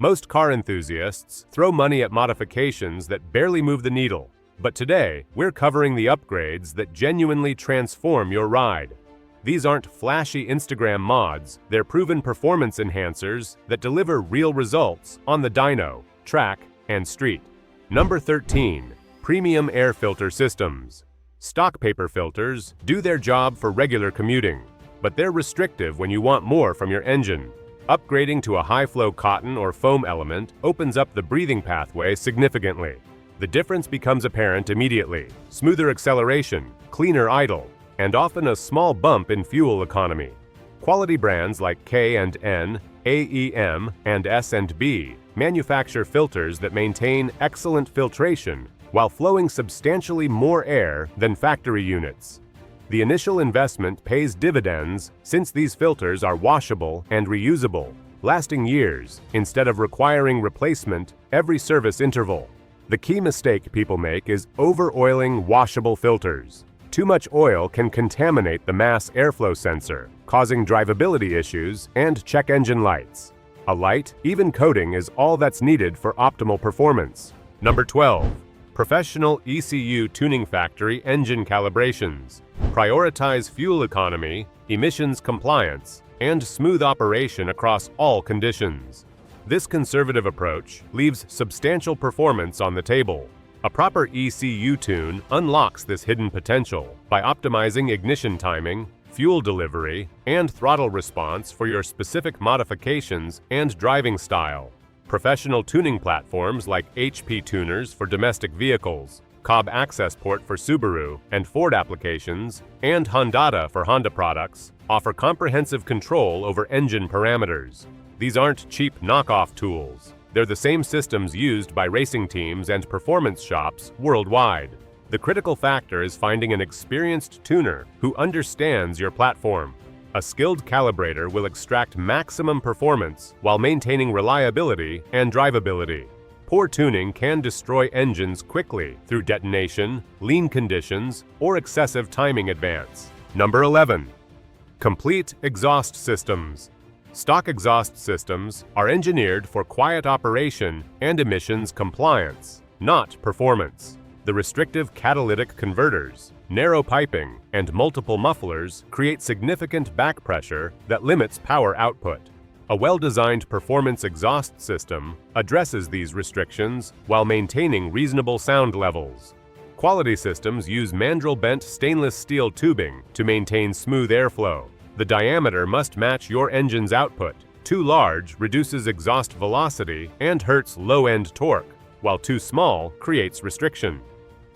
Most car enthusiasts throw money at modifications that barely move the needle, but today we're covering the upgrades that genuinely transform your ride. These aren't flashy Instagram mods, they're proven performance enhancers that deliver real results on the dyno, track, and street. Number 13. Premium Air Filter Systems. Stock paper filters do their job for regular commuting, but they're restrictive when you want more from your engine. Upgrading to a high-flow cotton or foam element opens up the breathing pathway significantly. The difference becomes apparent immediately: smoother acceleration, cleaner idle, and often a small bump in fuel economy. Quality brands like K&N, AEM, and S&B manufacture filters that maintain excellent filtration while flowing substantially more air than factory units. The initial investment pays dividends since these filters are washable and reusable, lasting years instead of requiring replacement every service interval. The key mistake people make is over-oiling washable filters. Too much oil can contaminate the mass airflow sensor, causing drivability issues and check engine lights. A light, even coating is all that's needed for optimal performance. Number 12. Professional ECU Tuning Factory Engine Calibrations. Prioritize fuel economy, emissions compliance, and smooth operation across all conditions. This conservative approach leaves substantial performance on the table. A proper ECU tune unlocks this hidden potential by optimizing ignition timing, fuel delivery, and throttle response for your specific modifications and driving style. Professional tuning platforms like HP Tuners for domestic vehicles, Cobb Access Port for Subaru and Ford applications, and Hondata for Honda products offer comprehensive control over engine parameters. These aren't cheap knockoff tools. They're the same systems used by racing teams and performance shops worldwide. The critical factor is finding an experienced tuner who understands your platform. A skilled calibrator will extract maximum performance while maintaining reliability and drivability. Poor tuning can destroy engines quickly through detonation, lean conditions, or excessive timing advance. Number 11. Complete Exhaust Systems. Stock exhaust systems are engineered for quiet operation and emissions compliance, not performance. The restrictive catalytic converters, narrow piping, and multiple mufflers create significant back pressure that limits power output. A well-designed performance exhaust system addresses these restrictions while maintaining reasonable sound levels. Quality systems use mandrel-bent stainless steel tubing to maintain smooth airflow. The diameter must match your engine's output. Too large reduces exhaust velocity and hurts low-end torque, while too small creates restriction.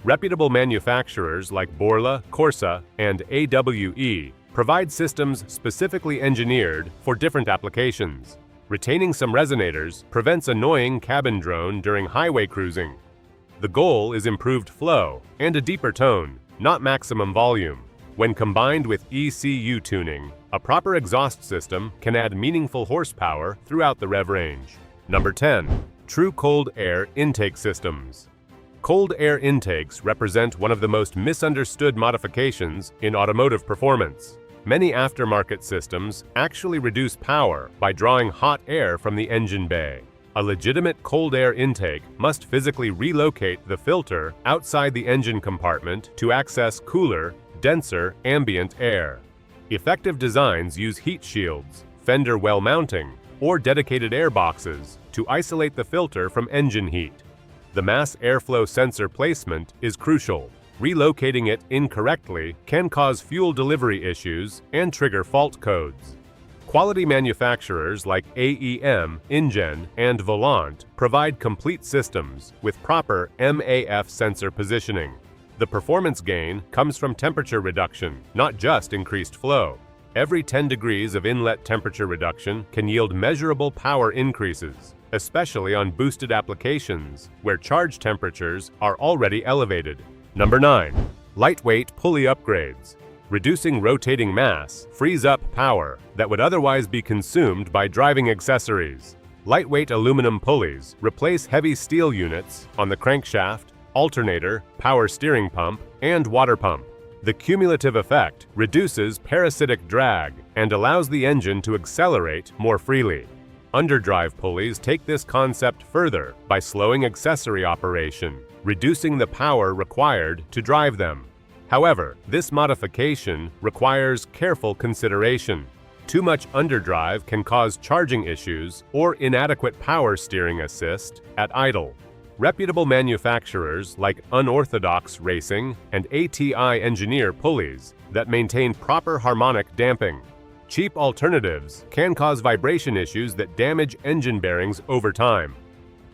Reputable manufacturers like Borla, Corsa, and AWE provide systems specifically engineered for different applications. Retaining some resonators prevents annoying cabin drone during highway cruising. The goal is improved flow and a deeper tone, not maximum volume. When combined with ECU tuning, a proper exhaust system can add meaningful horsepower throughout the rev range. Number 10. True Cold Air Intake Systems. Cold air intakes represent one of the most misunderstood modifications in automotive performance. Many aftermarket systems actually reduce power by drawing hot air from the engine bay. A legitimate cold air intake must physically relocate the filter outside the engine compartment to access cooler, denser ambient air. Effective designs use heat shields, fender well mounting, or dedicated air boxes to isolate the filter from engine heat. The mass airflow sensor placement is crucial. Relocating it incorrectly can cause fuel delivery issues and trigger fault codes. Quality manufacturers like AEM, InGen, and Volant provide complete systems with proper MAF sensor positioning. The performance gain comes from temperature reduction, not just increased flow. Every 10 degrees of inlet temperature reduction can yield measurable power increases, especially on boosted applications where charge temperatures are already elevated. Number 9. Lightweight pulley upgrades. Reducing rotating mass frees up power that would otherwise be consumed by driving accessories. Lightweight aluminum pulleys replace heavy steel units on the crankshaft, alternator, power steering pump, and water pump. The cumulative effect reduces parasitic drag and allows the engine to accelerate more freely. Underdrive pulleys take this concept further by slowing accessory operation, reducing the power required to drive them. However, this modification requires careful consideration. Too much underdrive can cause charging issues or inadequate power steering assist at idle. Reputable manufacturers like Unorthodox Racing and ATI engineer pulleys that maintain proper harmonic damping. Cheap alternatives can cause vibration issues that damage engine bearings over time.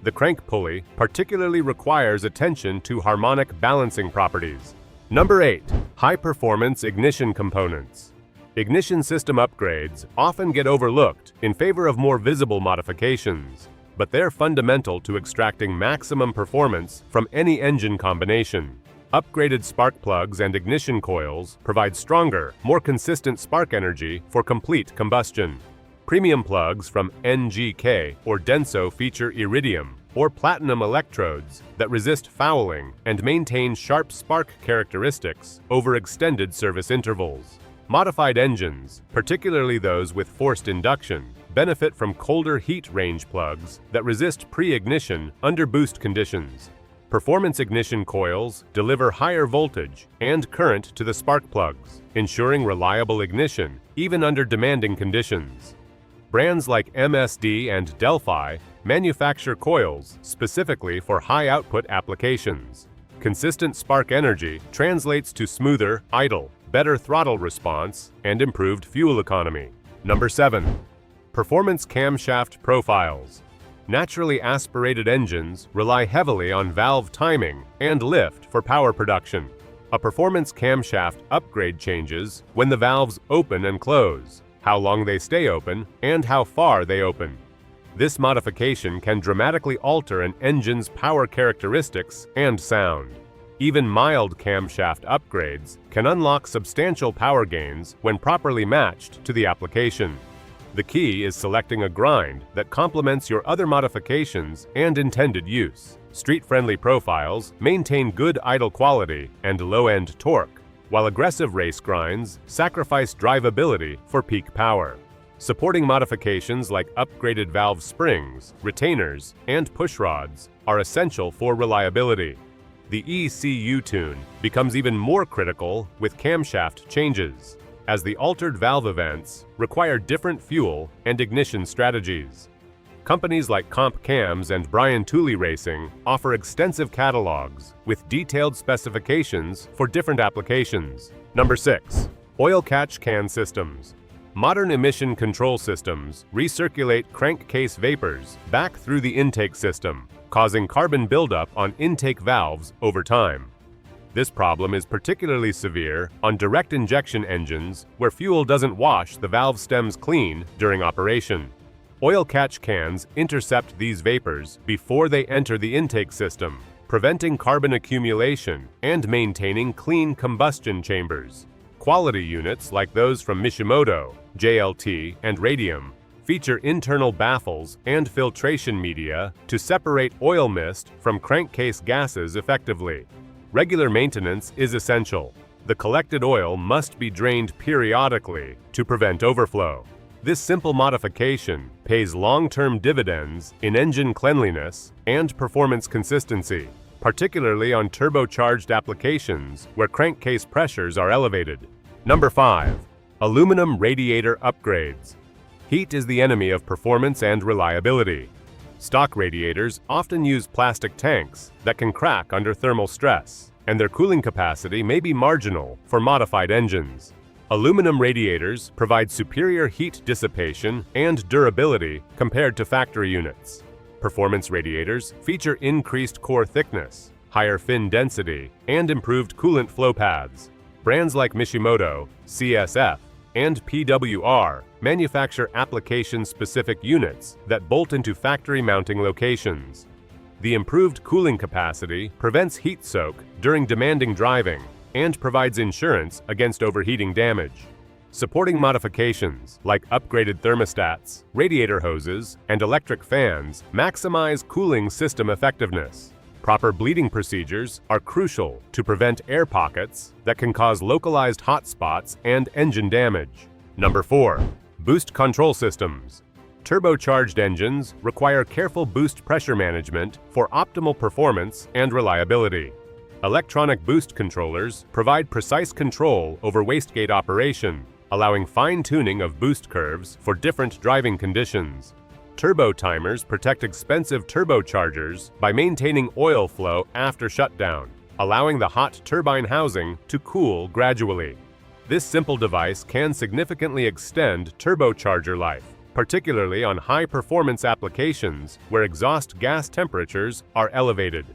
The crank pulley particularly requires attention to harmonic balancing properties. Number 8. High-performance ignition components. Ignition system upgrades often get overlooked in favor of more visible modifications, but they're fundamental to extracting maximum performance from any engine combination. Upgraded spark plugs and ignition coils provide stronger, more consistent spark energy for complete combustion. Premium plugs from NGK or Denso feature iridium or platinum electrodes that resist fouling and maintain sharp spark characteristics over extended service intervals. Modified engines, particularly those with forced induction, benefit from colder heat range plugs that resist pre-ignition under boost conditions. Performance ignition coils deliver higher voltage and current to the spark plugs, ensuring reliable ignition even under demanding conditions. Brands like MSD and Delphi manufacture coils specifically for high-output applications. Consistent spark energy translates to smoother idle, better throttle response, and improved fuel economy. Number 7. Performance camshaft profiles. Naturally aspirated engines rely heavily on valve timing and lift for power production. A performance camshaft upgrade changes when the valves open and close, how long they stay open, and how far they open. This modification can dramatically alter an engine's power characteristics and sound. Even mild camshaft upgrades can unlock substantial power gains when properly matched to the application. The key is selecting a grind that complements your other modifications and intended use. Street-friendly profiles maintain good idle quality and low-end torque, while aggressive race grinds sacrifice drivability for peak power. Supporting modifications like upgraded valve springs, retainers, and pushrods are essential for reliability. The ECU tune becomes even more critical with camshaft changes, as the altered valve events require different fuel and ignition strategies. Companies like Comp Cams and Brian Tooley Racing offer extensive catalogs with detailed specifications for different applications. Number 6. Oil catch can systems. Modern emission control systems recirculate crankcase vapors back through the intake system, causing carbon buildup on intake valves over time. This problem is particularly severe on direct injection engines where fuel doesn't wash the valve stems clean during operation. Oil catch cans intercept these vapors before they enter the intake system, preventing carbon accumulation and maintaining clean combustion chambers. Quality units like those from Mishimoto, JLT, and Radium feature internal baffles and filtration media to separate oil mist from crankcase gases effectively. Regular maintenance is essential. The collected oil must be drained periodically to prevent overflow. This simple modification pays long-term dividends in engine cleanliness and performance consistency, particularly on turbocharged applications where crankcase pressures are elevated. Number 5. Aluminum radiator upgrades. Heat is the enemy of performance and reliability. Stock radiators often use plastic tanks that can crack under thermal stress, and their cooling capacity may be marginal for modified engines. Aluminum radiators provide superior heat dissipation and durability compared to factory units. Performance radiators feature increased core thickness, higher fin density, and improved coolant flow paths. Brands like Mishimoto, CSF, and PWR manufacture application-specific units that bolt into factory mounting locations. The improved cooling capacity prevents heat soak during demanding driving and provides insurance against overheating damage. Supporting modifications like upgraded thermostats, radiator hoses, and electric fans maximize cooling system effectiveness. Proper bleeding procedures are crucial to prevent air pockets that can cause localized hot spots and engine damage. Number 4. Boost control systems. Turbocharged engines require careful boost pressure management for optimal performance and reliability. Electronic boost controllers provide precise control over wastegate operation, allowing fine-tuning of boost curves for different driving conditions. Turbo timers protect expensive turbochargers by maintaining oil flow after shutdown, allowing the hot turbine housing to cool gradually. This simple device can significantly extend turbocharger life, particularly on high-performance applications where exhaust gas temperatures are elevated.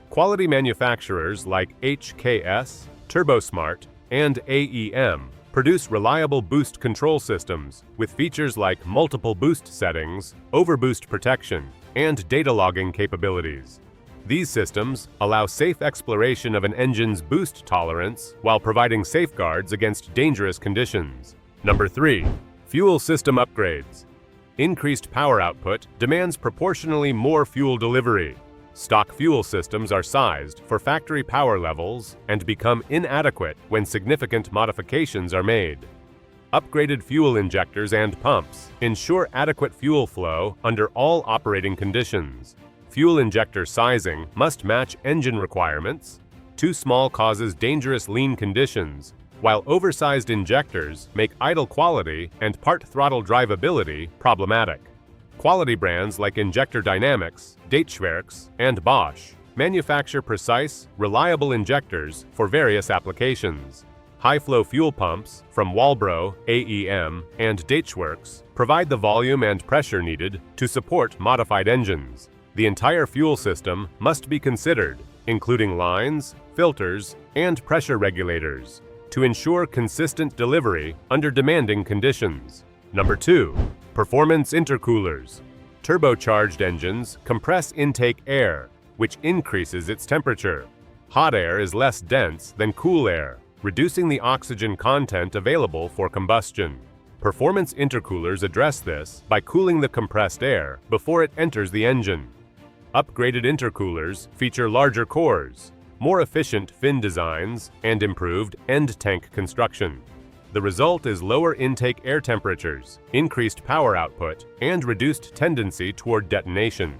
Quality manufacturers like HKS, TurboSmart, and AEM produce reliable boost control systems with features like multiple boost settings, overboost protection, and data logging capabilities. These systems allow safe exploration of an engine's boost tolerance while providing safeguards against dangerous conditions. Number 3. Fuel system upgrades. Increased power output demands proportionally more fuel delivery. Stock fuel systems are sized for factory power levels and become inadequate when significant modifications are made. Upgraded fuel injectors and pumps ensure adequate fuel flow under all operating conditions. Fuel injector sizing must match engine requirements. Too small causes dangerous lean conditions, while oversized injectors make idle quality and part throttle drivability problematic. Quality brands like Injector Dynamics, Dateschwerks, and Bosch manufacture precise, reliable injectors for various applications. High-flow fuel pumps from Walbro, AEM, and Dateschwerks provide the volume and pressure needed to support modified engines. The entire fuel system must be considered, including lines, filters, and pressure regulators, to ensure consistent delivery under demanding conditions. Number 2. Performance intercoolers. Turbocharged engines compress intake air, which increases its temperature. Hot air is less dense than cool air, reducing the oxygen content available for combustion. Performance intercoolers address this by cooling the compressed air before it enters the engine. Upgraded intercoolers feature larger cores, more efficient fin designs, and improved end tank construction. The result is lower intake air temperatures, increased power output, and reduced tendency toward detonation.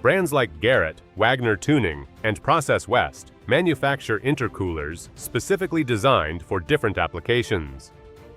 Brands like Garrett, Wagner Tuning, and Process West manufacture intercoolers specifically designed for different applications.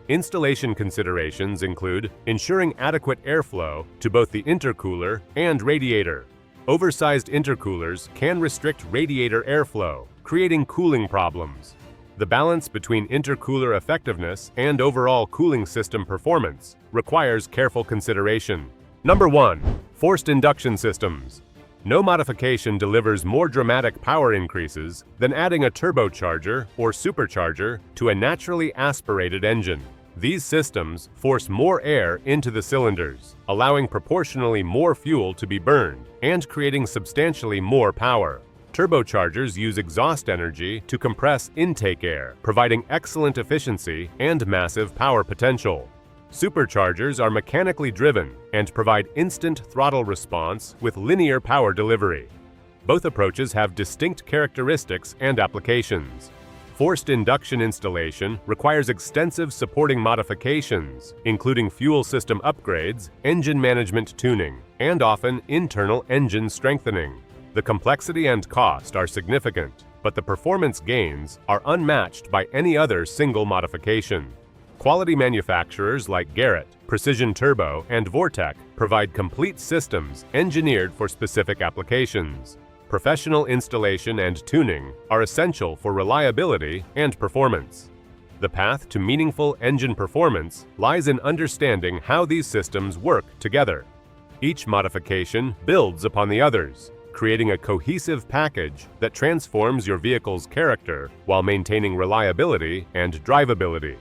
Installation considerations include ensuring adequate airflow to both the intercooler and radiator. Oversized intercoolers can restrict radiator airflow, creating cooling problems. The balance between intercooler effectiveness and overall cooling system performance requires careful consideration. Number 1. Forced induction systems. No modification delivers more dramatic power increases than adding a turbocharger or supercharger to a naturally aspirated engine. These systems force more air into the cylinders, allowing proportionally more fuel to be burned and creating substantially more power. Turbochargers use exhaust energy to compress intake air, providing excellent efficiency and massive power potential. Superchargers are mechanically driven and provide instant throttle response with linear power delivery. Both approaches have distinct characteristics and applications. Forced induction installation requires extensive supporting modifications, including fuel system upgrades, engine management tuning, and often internal engine strengthening. The complexity and cost are significant, but the performance gains are unmatched by any other single modification. Quality manufacturers like Garrett, Precision Turbo, and Vortec provide complete systems engineered for specific applications. Professional installation and tuning are essential for reliability and performance. The path to meaningful engine performance lies in understanding how these systems work together. Each modification builds upon the others, creating a cohesive package that transforms your vehicle's character while maintaining reliability and drivability.